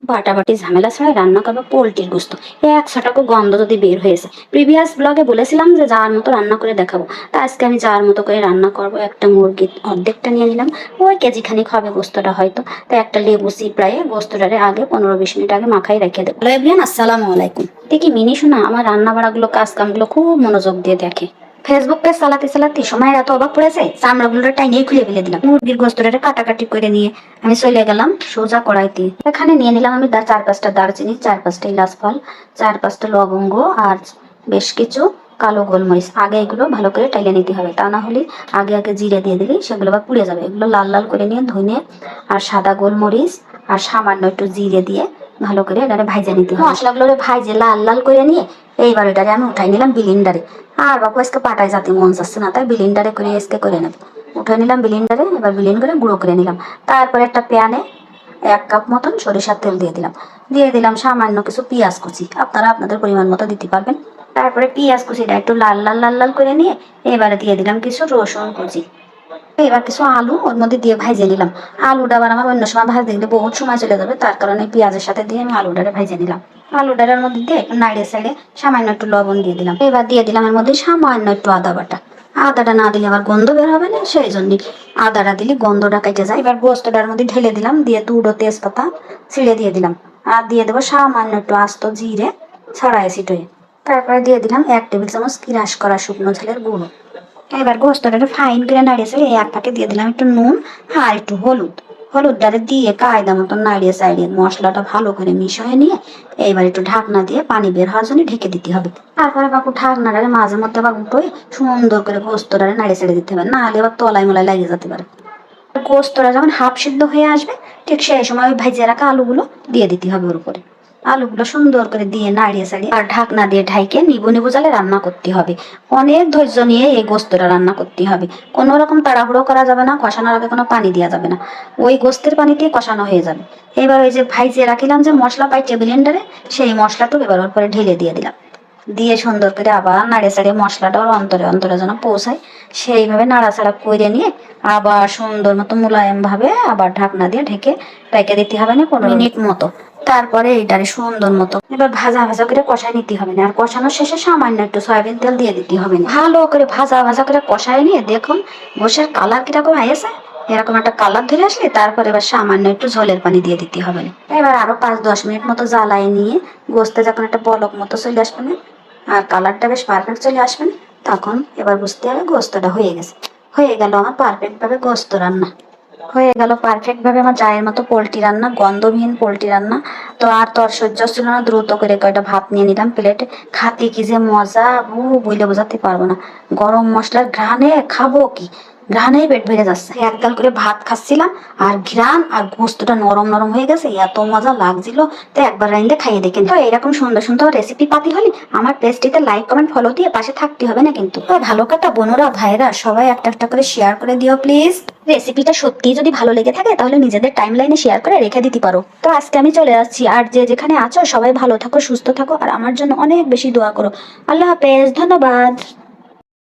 বাটাবাটি ঝামেলা ছাড়াই রান্না করবো পোলট্রির গোস্ত। 100 টাকা গন্ধ যদি বের হয়েছে। প্রিভিয়াস ব্লগে বলেছিলাম যে যার মতো রান্না করে দেখাবো, তা আজকে আমি যার মতো করে রান্না করব। একটা মুরগি অর্ধেকটা নিয়ে নিলাম, ওই কেজি খানিক হবে গোস্তটা হয়তো। তাই একটা লেবু চিপড়াইয়ে গোস্তটারে আগে 15-20 মিনিট আগে মাখাই রেখে দেবো। হ্যালো এভরিওয়ান, আসসালামু আলাইকুম। দেখি মিনি শোনা আমার রান্না বাড়াগুলো কাজ কামগুলো খুব মনোযোগ দিয়ে দেখে। ফেসবুক পেজ চালাতে চালাতে সময়ের এত অভাব পড়েছে, চামড়াগুলো টাইনিয়ে খুলে ফেলে দিলাম। মুরগির গোস্তটারে কাটাকাটি করে নিয়ে আমি চলে গেলাম সোজা কড়াইতে। এখানে নিয়ে নিলাম আমি 4-5টা দারচিনি, 4-5টা ইলাচ ফল, 4-5টা লবঙ্গ আর বেশ কিছু কালো গোলমরিচ। আগে এগুলো ভালো করে টাইলে নিতে হবে, তা না হলে আগে আগে জিরে দিয়ে দিলে সেগুলো আবার পুড়ে যাবে। এগুলো লাল লাল করে নিয়ে ধনে আর সাদা গোলমরিচ আর সামান্য একটু জিরে দিয়ে ভালো করে এটারে ভাইজে নিতে হবে। মশলাগুলো ভাইজে লাল লাল করে নিয়ে এইবার এটারে আমি উঠাই নিলাম বিলিন্ডারে। আর বাপু আজকে পাটায় যাতে মন যাচ্ছে না, তাই বিলিন্ডারে করে আজকে করে নেব। উঠে নিলাম বিলিন্ডারে, এবার বিলিন করে গুঁড়ো করে নিলাম। তারপরে একটা প্যানে 1 কাপ মতন সরিষার তেল দিয়ে দিলাম সামান্য কিছু পেঁয়াজ কুচি, আপনারা আপনাদের পরিমাণ মতো দিতে পারবেন। তারপরে পেঁয়াজ কুচিটা একটু লাল লাল লাল লাল করে নিয়ে এবারে দিয়ে দিলাম কিছু রসুন কুচি। এবার কিছু আলু ওর মধ্যে দিয়ে ভাইজে নিলাম। আলুটা আবার আমার অন্য সময় ভাজতে গেলে বহুত সময় চলে যাবে, তার কারণে পেঁয়াজের সাথে দিয়ে আমি আলুটারে ভাইজে নিলাম। আলুটার মধ্যে দিয়ে একটু নাড়িয়ে সাইডে সামান্য একটু লবণ দিয়ে দিলাম। এবার দিয়ে দিলাম এর মধ্যে সামান্য একটু আদা বাটা। আদাটা না দিলে আবার গন্ধ বের হবে না, সেই জন্য আদাটা দিলে গন্ধটা কেটে যায়। এবার গোস্তটার মধ্যে ঢেলে দিলাম, দিয়ে 2টো তেজপাতা ছিঁড়ে দিয়ে দিলাম। আর দিয়ে দেবো সামান্য একটু আস্ত জিরে ছড়াই ছিটোয়ে। তারপরে দিয়ে দিলাম 1 টেবিল চামচ ক্রাশ করা শুকনো ঝালের গুঁড়ো। এবার গোস্তটা একটু ফাইন করে নাড়িয়েছে, এক পাকে দিয়ে দিলাম একটু নুন আর একটু হলুদটারে দিয়ে কায়দা মতন নাড়িয়ে চাড়িয়ে মশলাটা ভালো করে মিশিয়ে নিয়ে এইবার একটু ঢাকনা দিয়ে পানি বের হওয়ার জন্য ঢেকে দিতে হবে। তারপরে বাপু ঢাকনাটারে মাঝে মধ্যে আবার উঠোয় সুন্দর করে গোস্তটারে নাড়িয়ে ছেড়ে দিতে হবে, না হলে আবার তলায় মলায় লাগিয়ে যেতে পারে। গোস্তটা যখন হাফ সিদ্ধ হয়ে আসবে ঠিক সেই সময় ওই ভাইজে রাখা আলুগুলো দিয়ে দিতে হবে ওর উপরে। আলুগুলো সুন্দর করে দিয়ে নাড়িয়ে চাড়িয়ে আর ঢাকনা দিয়ে ঢাইকে নিবু নিবু জালে রান্না করতে হবে। অনেক ধৈর্য নিয়ে এই গোস্তটা রান্না করতে হবে। কোনো রকম তাড়াহুড়ো করা যাবে না, কষানোর আগে কোনো পানি দেওয়া যাবে না, ওই গোস্তের পানিতেই কষানো হয়ে যাবে। এবার ওই যে ভাইজে রাখিলাম যে মশলা পাইছে ব্লেন্ডারে, সেই মশলাটুকু এবার ওর পরে ঢেলে দিয়ে দিলাম। দিয়ে সুন্দর করে আবার নাড়ে চাড়িয়ে মশলাটা ওর অন্তরে অন্তরে যেন পৌঁছায় সেইভাবে নাড়াচাড়া করে নিয়ে আবার সুন্দর মতো মোলায়েম ভাবে আবার ঢাকনা দিয়ে ঢেকে রেখে দিতে হবে না 15 মিনিট মতো। তারপরে এইটারে সুন্দর মতো এবার ভাজা ভাজা করে কষাই নিতে হবে না, আর কষানোর শেষে সামান্য একটু সয়াবিন তেল দিয়ে দিতে হবে না। ভালো করে ভাজা ভাজা করে কষাই নিয়ে দেখুন গোশের কালার কিরকম হয়েছে। এরকম একটা কালার ধরে আসলে তারপরে এবার সামান্য একটু ঝোলের পানি দিয়ে দিতে হবে না। এবার আরো 5-10 মিনিট মতো জ্বালাই নিয়ে গোস্তে যখন একটা বলক মতো চলে আসবে না আর কালারটা বেশ পারফেক্ট চলে আসবে না, তখন এবার বুঝতে হবে গোস্তটা হয়ে গেছে। হয়ে গেল আমার পারফেক্ট ভাবে গোস্ত রান্না। হয়ে গেল পারফেক্ট ভাবে আমার চায়ের মতো পোলট্রি রান্না, গন্ধবিহীন পোলট্রি রান্না। তো আর তোর সহ্য ছিল না, দ্রুত করে কয়টা ভাত নিয়ে নিলাম প্লেটে। খাতে কি যে মজা বইলে বোঝাতে পারবো না। গরম মশলার ঘ্রাণে খাবো কি, ঘ্রাণেই পেট ভরে যাচ্ছে। এক গাল করে ভাত খাচ্ছিলাম আর ঘ্রাণ আর গোস্তটা নরম নরম হয়ে গেছে, এত মজা লাগছিল। তো একবার রাইন্দে খাইয়ে দেখেন। তো এরকম সুন্দর সুন্দর রেসিপি পাতি হলে আমার পেজটিতে লাইক কমেন্ট ফলো দিয়ে পাশে থাকতে হবে না কিন্তু। ভালো কথা বোনরা ভাইরা সবাই একটা একটা করে শেয়ার করে দিও প্লিজ। রেসিপিটা সত্যি যদি ভালো লেগে থাকে তাহলে নিজেদের টাইম লাইনে শেয়ার করে রেখে দিতে পারো। তো আজকে আমি চলে যাচ্ছি, আর যে যেখানে আছো সবাই ভালো থাকো, সুস্থ থাকো আর আমার জন্য অনেক বেশি দোয়া করো। আল্লাহ হাফেজ, ধন্যবাদ।